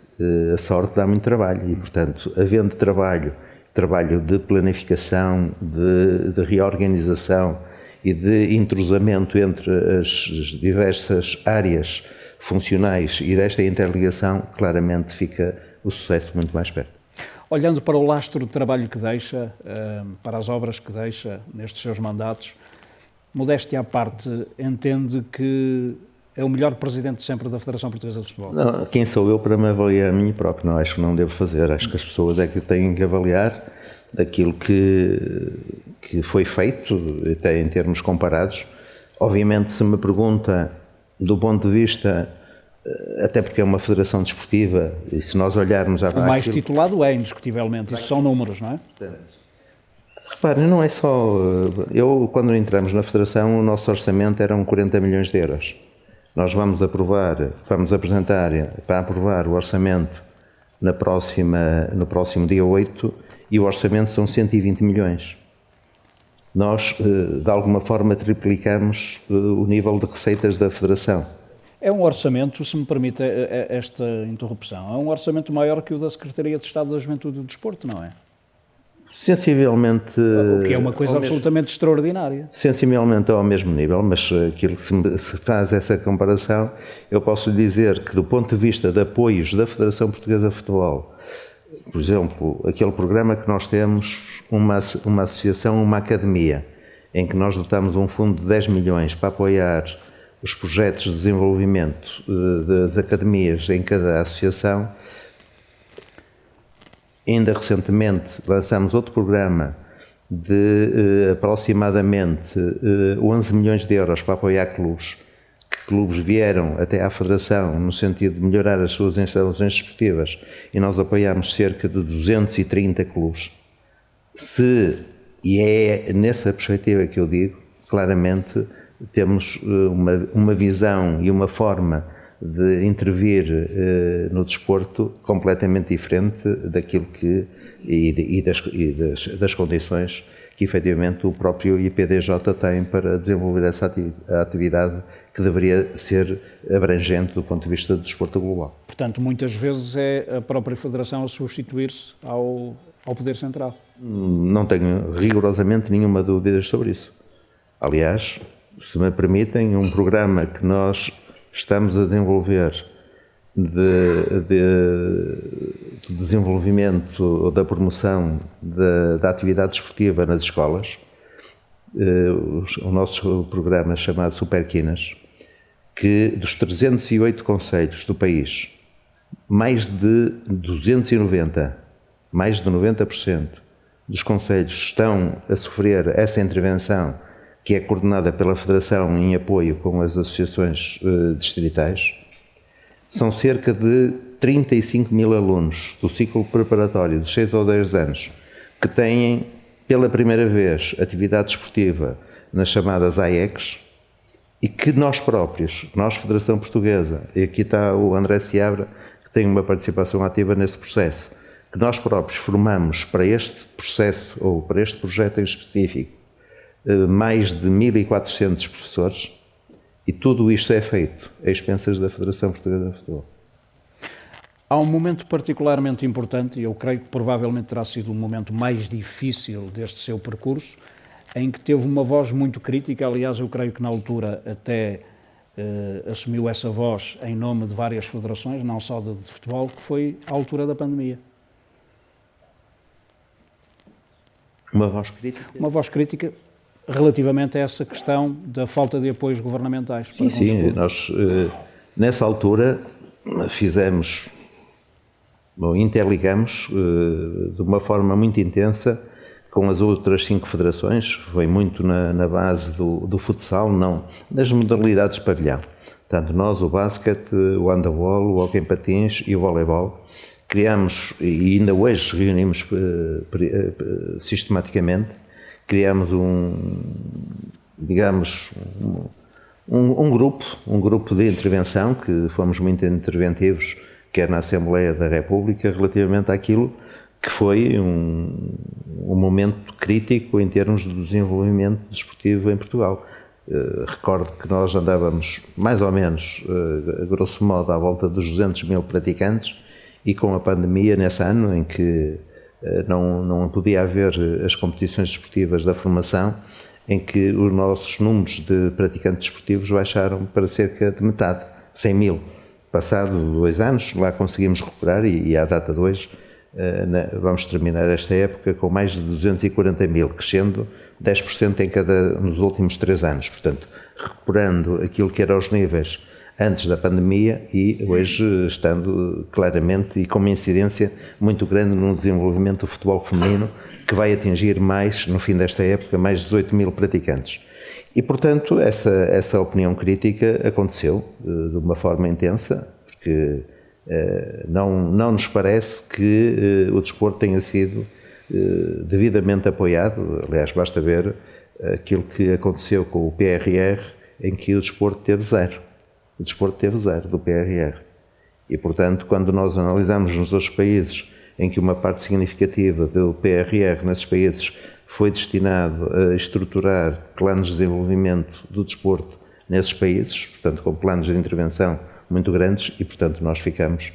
a sorte dá muito trabalho e, portanto, havendo trabalho de planificação, de reorganização e de entrosamento entre as diversas áreas funcionais e desta interligação, claramente fica o sucesso muito mais perto. Olhando para o lastro de trabalho que deixa, para as obras que deixa nestes seus mandatos, modéstia à parte, entende que é o melhor presidente sempre da Federação Portuguesa de Futebol? Não, quem sou eu para me avaliar a mim próprio? Não, acho que não devo fazer. Acho que as pessoas é que têm que avaliar aquilo que foi feito, até em termos comparados. Obviamente, se me pergunta do ponto de vista, até porque é uma federação desportiva, e se nós olharmos à o mais titulado é, indiscutivelmente, isso são números, não é? Reparem, não é só... quando entramos na federação, o nosso orçamento eram 40 milhões de euros. Nós vamos apresentar para aprovar o orçamento no próximo dia 8 e o orçamento são 120 milhões. Nós, de alguma forma, triplicamos o nível de receitas da federação. É um orçamento, se me permite esta interrupção, é um orçamento maior que o da Secretaria de Estado da Juventude e do Desporto, não é? Sensivelmente... O que é uma coisa absolutamente extraordinária. Sensivelmente ao mesmo nível, mas aquilo que se faz essa comparação, eu posso lhe dizer que do ponto de vista de apoios da Federação Portuguesa de Futebol, por exemplo, aquele programa que nós temos, uma associação, uma academia, em que nós dotamos um fundo de 10 milhões para apoiar os projetos de desenvolvimento das academias em cada associação. Ainda recentemente lançamos outro programa de aproximadamente 11 milhões de euros para apoiar clubes, que clubes vieram até à Federação no sentido de melhorar as suas instalações desportivas e nós apoiámos cerca de 230 clubes. E é nessa perspectiva que eu digo, claramente temos uma visão e uma forma de intervir no desporto completamente diferente daquilo das condições que efetivamente o próprio IPDJ tem para desenvolver essa atividade que deveria ser abrangente do ponto de vista do desporto global. Portanto, muitas vezes é a própria Federação a substituir-se ao Poder Central. Não tenho rigorosamente nenhuma dúvida sobre isso. Aliás, se me permitem, um programa que nós estamos a desenvolver de desenvolvimento ou da promoção da atividade desportiva nas escolas, o nosso programa chamado Superquinas, que dos 308 concelhos do país, mais de 290, mais de 90% dos concelhos estão a sofrer essa intervenção que é coordenada pela Federação em apoio com as associações distritais. São cerca de 35 mil alunos do ciclo preparatório de 6 ou 10 anos que têm pela primeira vez atividade desportiva nas chamadas AECs e que nós próprios, nós Federação Portuguesa, e aqui está o André Seabra, que tem uma participação ativa nesse processo, que nós próprios formamos para este processo ou para este projeto em específico mais de 1.400 professores, e tudo isto é feito a expensas da Federação Portuguesa de Futebol. Há um momento particularmente importante, e eu creio que provavelmente terá sido o momento mais difícil deste seu percurso, em que teve uma voz muito crítica. Aliás, eu creio que na altura até assumiu essa voz em nome de várias federações, não só de futebol, que foi à altura da pandemia. Uma voz crítica? Uma voz crítica relativamente a essa questão da falta de apoios governamentais. Sim, nós nessa altura fizemos, interligamos de uma forma muito intensa com as outras 5 federações, foi muito na base do futsal, não das modalidades de pavilhão. Portanto, nós, o basquete, o handball, o hóquei em patins e o voleibol, criamos, e ainda hoje reunimos sistematicamente, criamos um grupo de intervenção, que fomos muito interventivos, quer na Assembleia da República, relativamente àquilo que foi um momento crítico em termos de desenvolvimento desportivo em Portugal. Recordo que nós andávamos mais ou menos, grosso modo, à volta dos 200 mil praticantes, e com a pandemia, nesse ano em que não podia haver as competições desportivas da formação, em que os nossos números de praticantes desportivos baixaram para cerca de metade, 100 mil. Passado 2 anos, lá conseguimos recuperar e à data de hoje vamos terminar esta época com mais de 240 mil, crescendo 10% nos últimos 3 anos. Portanto, recuperando aquilo que eram os níveis antes da pandemia e hoje estando claramente e com uma incidência muito grande no desenvolvimento do futebol feminino, que vai atingir mais, no fim desta época, mais de 18 mil praticantes. E, portanto, essa opinião crítica aconteceu de uma forma intensa, porque não nos parece que o desporto tenha sido devidamente apoiado. Aliás, basta ver aquilo que aconteceu com o PRR, em que o desporto teve zero. O desporto teve zero do PRR. E, portanto, quando nós analisamos nos outros países em que uma parte significativa do PRR nesses países foi destinado a estruturar planos de desenvolvimento do desporto nesses países, portanto, com planos de intervenção muito grandes, e, portanto, nós ficamos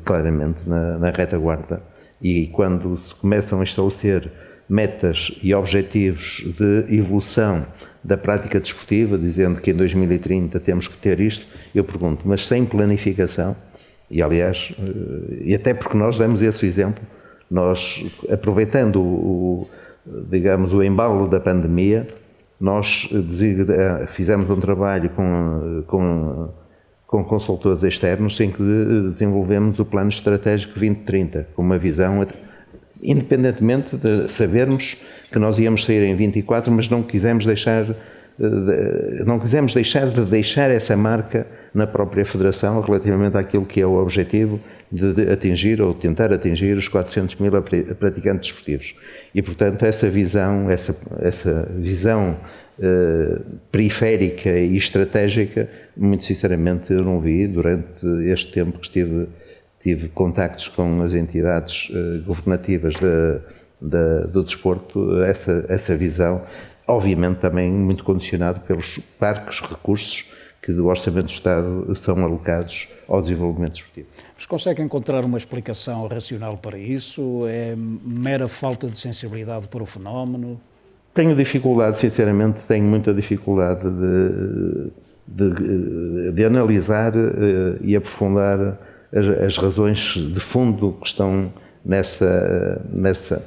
claramente na retaguarda. E quando se começam a estabelecer metas e objetivos de evolução da prática desportiva, dizendo que em 2030 temos que ter isto, eu pergunto, mas sem planificação? E aliás, e até porque nós demos esse exemplo, nós aproveitando o embalo da pandemia, nós fizemos um trabalho com consultores externos em que desenvolvemos o Plano Estratégico 2030, com uma visão, independentemente de sabermos que nós íamos sair em 24, mas não quisemos deixar de deixar essa marca na própria Federação relativamente àquilo que é o objetivo de atingir ou tentar atingir os 400 mil praticantes desportivos. E, portanto, essa visão periférica e estratégica, muito sinceramente, eu não vi durante este tempo que tive contactos com as entidades governativas do desporto, essa visão, obviamente também muito condicionado pelos parcos recursos que do Orçamento do Estado são alocados ao desenvolvimento desportivo. Mas consegue encontrar uma explicação racional para isso? É mera falta de sensibilidade para o fenómeno? Tenho dificuldade, sinceramente, tenho muita dificuldade de analisar e aprofundar as razões de fundo que estão nessa,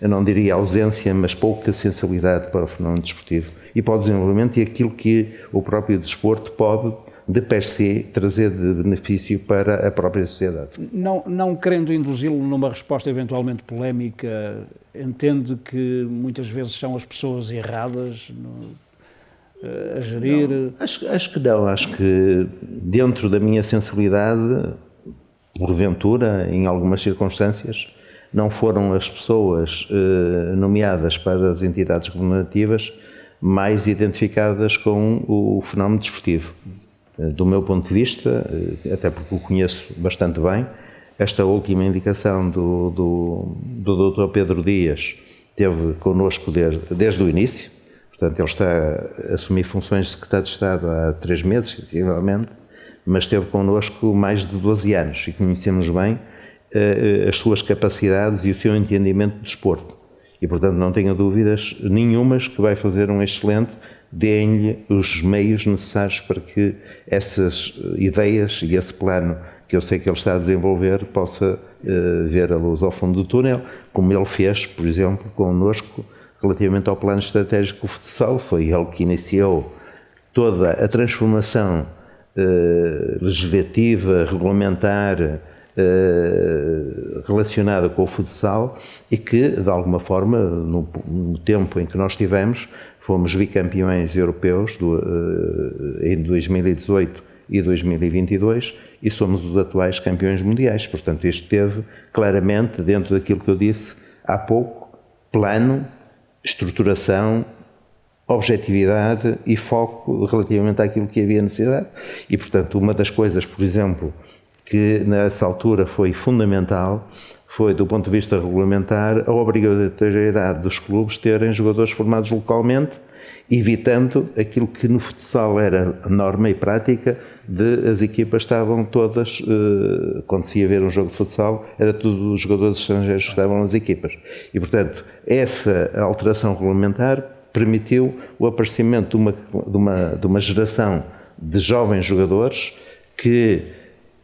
eu não diria ausência, mas pouca sensibilidade para o fenómeno desportivo e para o desenvolvimento e aquilo que o próprio desporto pode, de per se, trazer de benefício para a própria sociedade. Não querendo induzi-lo numa resposta eventualmente polémica, entende que muitas vezes são as pessoas erradas a gerir? Não, acho que não. Acho que dentro da minha sensibilidade, porventura, em algumas circunstâncias, não foram as pessoas nomeadas para as entidades governativas mais identificadas com o fenómeno desportivo. Do meu ponto de vista, até porque o conheço bastante bem, esta última indicação do Dr. Pedro Dias esteve connosco desde o início, portanto ele está a assumir funções de Secretário de Estado há 3 meses, sensivelmente, mas esteve connosco mais de 12 anos e conhecemos bem as suas capacidades e o seu entendimento de desporto. E, portanto, não tenho dúvidas nenhumas que vai fazer um excelente, deem-lhe os meios necessários para que essas ideias e esse plano que eu sei que ele está a desenvolver possa ver a luz ao fundo do túnel, como ele fez, por exemplo, connosco, relativamente ao plano estratégico do futsal. Foi ele que iniciou toda a transformação legislativa, regulamentar, relacionada com o futsal e que, de alguma forma, no tempo em que nós tivemos, fomos bicampeões europeus em 2018 e 2022 e somos os atuais campeões mundiais. Portanto, isto teve claramente, dentro daquilo que eu disse há pouco, plano, estruturação, objetividade e foco relativamente àquilo que havia necessidade. E, portanto, uma das coisas, por exemplo, que nessa altura foi fundamental, foi, do ponto de vista regulamentar, a obrigatoriedade dos clubes terem jogadores formados localmente, evitando aquilo que no futsal era norma e prática, de as equipas estavam todas, quando se ia ver um jogo de futsal, era tudo os jogadores estrangeiros que estavam nas equipas. E, portanto, essa alteração regulamentar permitiu o aparecimento de uma geração de jovens jogadores que,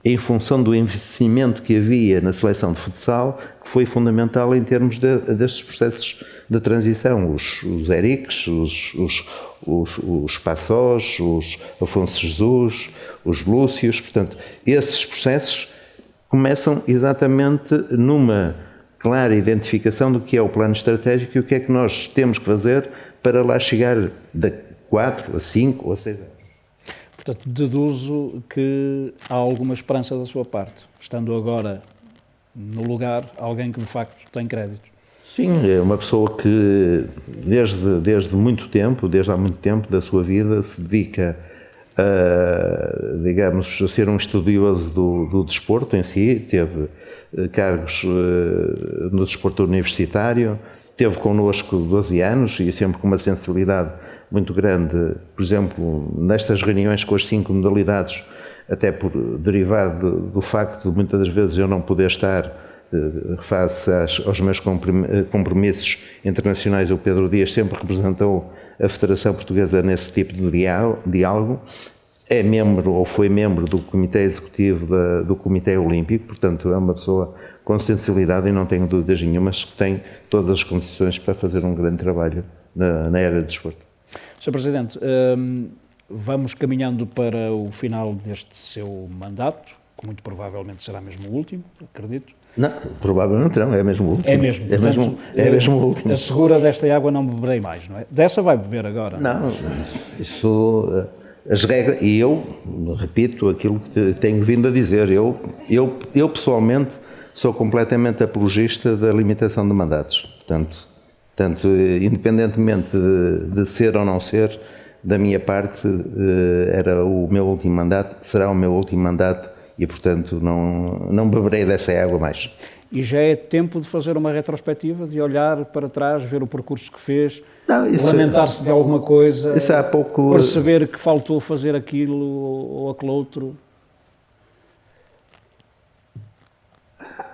em função do investimento que havia na seleção de futsal, que foi fundamental em termos destes processos de transição. Os Eriques, os Passós, os Afonso Jesus, os Lúcios, portanto, esses processos começam exatamente numa clara identificação do que é o plano estratégico e o que é que nós temos que fazer para lá chegar de 4 a 5 ou a 6 anos. Portanto, deduzo que há alguma esperança da sua parte, estando agora no lugar alguém que de facto tem créditos. Sim, é uma pessoa que desde há muito tempo da sua vida se dedica a ser um estudioso do desporto em si, teve cargos no desporto universitário, teve connosco 12 anos e sempre com uma sensibilidade muito grande, por exemplo, nestas reuniões com as 5 modalidades, até por derivado do facto de muitas das vezes eu não poder estar face aos meus compromissos internacionais. O Pedro Dias sempre representou a Federação Portuguesa nesse tipo de diálogo, é membro ou foi membro do Comitê Executivo do Comitê Olímpico, portanto é uma pessoa com sensibilidade e não tenho dúvidas nenhumas que tem todas as condições para fazer um grande trabalho na área do desporto. Sr. Presidente, vamos caminhando para o final deste seu mandato, que muito provavelmente será mesmo o último, acredito. Não, provavelmente não, é mesmo o último. É mesmo, portanto, é mesmo o último. Assegura desta água não beberei mais, não é? Dessa vai beber agora. Não, isso, as regras, e eu repito aquilo que tenho vindo a dizer, eu pessoalmente sou completamente apologista da limitação de mandatos, portanto, independentemente de ser ou não ser, da minha parte era o meu último mandato, será o meu último mandato e, portanto, não beberei dessa água mais. E já é tempo de fazer uma retrospectiva, de olhar para trás, ver o percurso que fez, lamentar-se de alguma coisa, isso há pouco... perceber que faltou fazer aquilo ou aquele outro?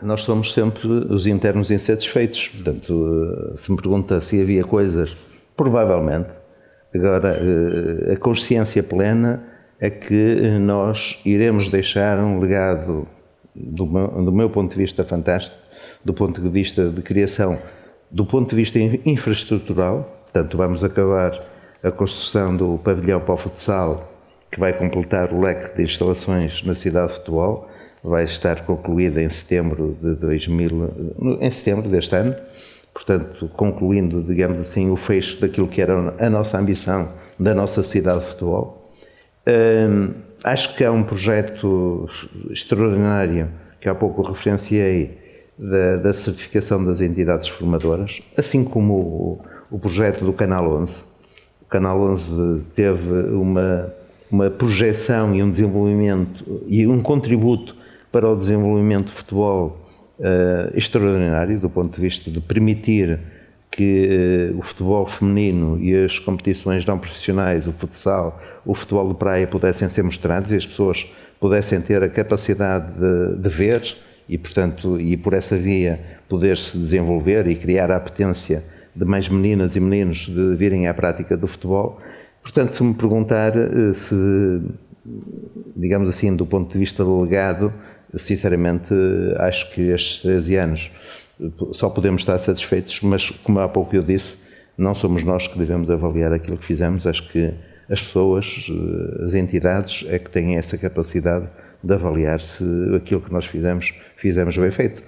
Nós somos sempre os internos insatisfeitos, portanto, se me pergunta se havia coisas, provavelmente. Agora, a consciência plena é que nós iremos deixar um legado, do meu ponto de vista, fantástico, do ponto de vista de criação, do ponto de vista infraestrutural. Portanto, vamos acabar a construção do pavilhão para o futsal, que vai completar o leque de instalações na cidade de futebol. Vai estar concluída em setembro deste ano, portanto, concluindo, digamos assim, o fecho daquilo que era a nossa ambição da nossa cidade de futebol. Acho que é um projeto extraordinário, que há pouco referenciei, da certificação das entidades formadoras, assim como o projeto do Canal 11. O Canal 11 teve uma projeção e um desenvolvimento e um contributo para o desenvolvimento de futebol extraordinário, do ponto de vista de permitir que o futebol feminino e as competições não profissionais, o futsal, o futebol de praia pudessem ser mostrados e as pessoas pudessem ter a capacidade de ver e, portanto, e por essa via poder-se desenvolver e criar a apetência de mais meninas e meninos de virem à prática do futebol. Portanto, se me perguntar se, digamos assim, do ponto de vista do legado, sinceramente, acho que estes 13 anos só podemos estar satisfeitos, mas, como há pouco eu disse, não somos nós que devemos avaliar aquilo que fizemos. Acho que as pessoas, as entidades, é que têm essa capacidade de avaliar se aquilo que nós fizemos bem feito.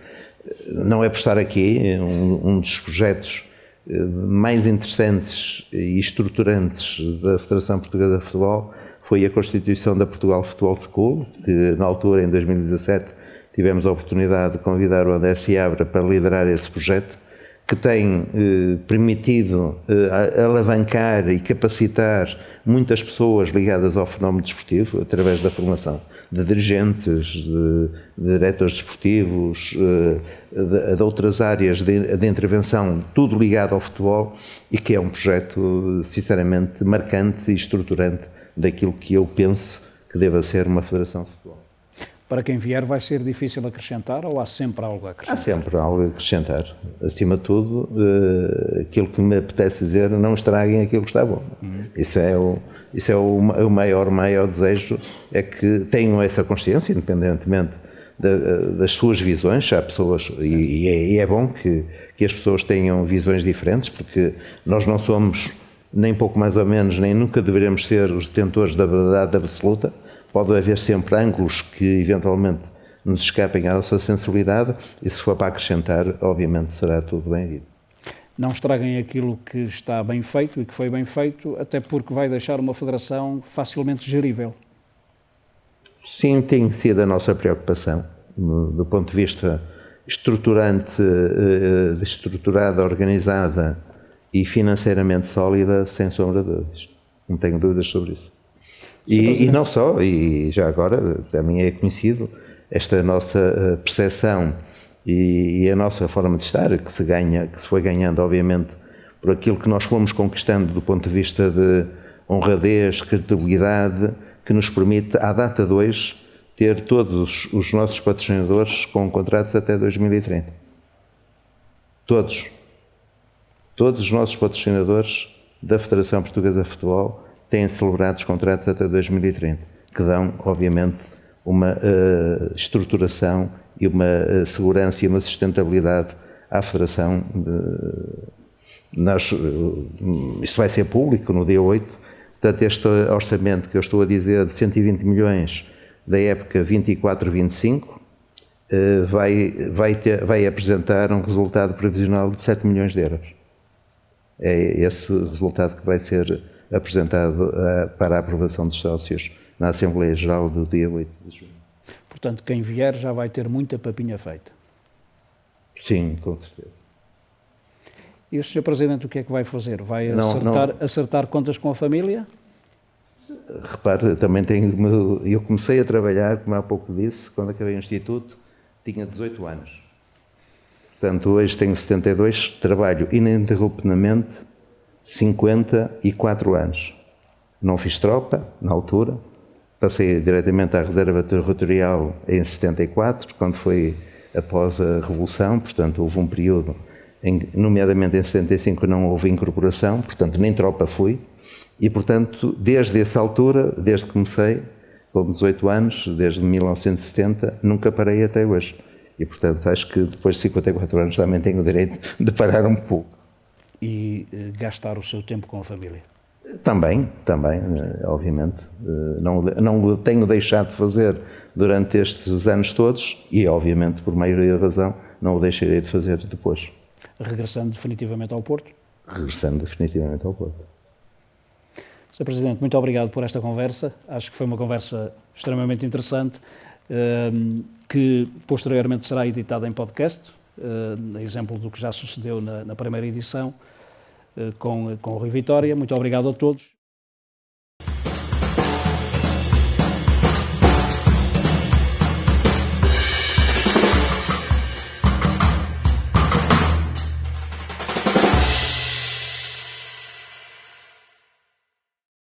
Não é por estar aqui, um dos projetos mais interessantes e estruturantes da Federação Portuguesa de Futebol foi a constituição da Portugal Futebol School, que na altura, em 2017, tivemos a oportunidade de convidar o André Seabra para liderar esse projeto, que tem permitido alavancar e capacitar muitas pessoas ligadas ao fenómeno desportivo, através da formação de dirigentes, de diretores desportivos, de outras áreas de intervenção, tudo ligado ao futebol, e que é um projeto, sinceramente, marcante e estruturante daquilo que eu penso que deva ser uma federação de futebol. Para quem vier vai ser difícil acrescentar ou há sempre algo a acrescentar? Há sempre algo a acrescentar. Acima de tudo, aquilo que me apetece dizer, não estraguem aquilo que está bom. Isso é o maior desejo, é que tenham essa consciência, independentemente das suas visões. Há pessoas, e é bom que as pessoas tenham visões diferentes, porque nós não somos nem pouco mais ou menos, nem nunca deveremos ser os detentores da verdade absoluta. Pode haver sempre ângulos que eventualmente nos escapem à nossa sensibilidade, e se for para acrescentar, obviamente será tudo bem-vindo. Não estraguem aquilo que está bem feito e que foi bem feito, até porque vai deixar uma federação facilmente gerível. Sim, tem sido a nossa preocupação, do ponto de vista estruturante, estruturada, organizada e financeiramente sólida, sem sombra de dúvidas. Não tenho dúvidas sobre isso. E não só, e já agora também é conhecido esta nossa percepção e a nossa forma de estar, que se foi ganhando, obviamente, por aquilo que nós fomos conquistando do ponto de vista de honradez, credibilidade, que nos permite, à data de hoje, ter todos os nossos patrocinadores com contratos até 2030. Todos os nossos patrocinadores da Federação Portuguesa de Futebol têm celebrado os contratos até 2030, que dão, obviamente, uma estruturação e uma segurança e uma sustentabilidade à Federação. Isto vai ser público no dia 8, portanto, este orçamento que eu estou a dizer de 120 milhões da época 24-25 vai apresentar um resultado previsional de 7 milhões de euros. É esse resultado que vai ser apresentado para a aprovação dos sócios na Assembleia Geral do dia 8 de junho. Portanto, quem vier já vai ter muita papinha feita. Sim, com certeza. E o Sr. Presidente o que é que vai fazer? Vai acertar contas com a família? Repare, eu comecei a trabalhar, como há pouco disse, quando acabei o Instituto, tinha 18 anos. Portanto, hoje tenho 72, trabalho ininterruptamente 54 anos. Não fiz tropa, na altura, passei diretamente à Reserva Territorial em 74, quando foi após a Revolução, portanto, houve um período, nomeadamente em 75, não houve incorporação, portanto, nem tropa fui. E, portanto, desde essa altura, desde que comecei, com 18 anos, desde 1970, nunca parei até hoje. E, portanto, acho que depois de 54 anos também tenho o direito de parar um pouco. E gastar o seu tempo com a família? Também, obviamente. Não o tenho deixado de fazer durante estes anos todos e, obviamente, por maioria da razão, não o deixarei de fazer depois. Regressando definitivamente ao Porto? Regressando definitivamente ao Porto. Sr. Presidente, muito obrigado por esta conversa. Acho que foi uma conversa extremamente interessante, que posteriormente será editada em podcast, exemplo do que já sucedeu na primeira edição, com o Rui Vitória. Muito obrigado a todos.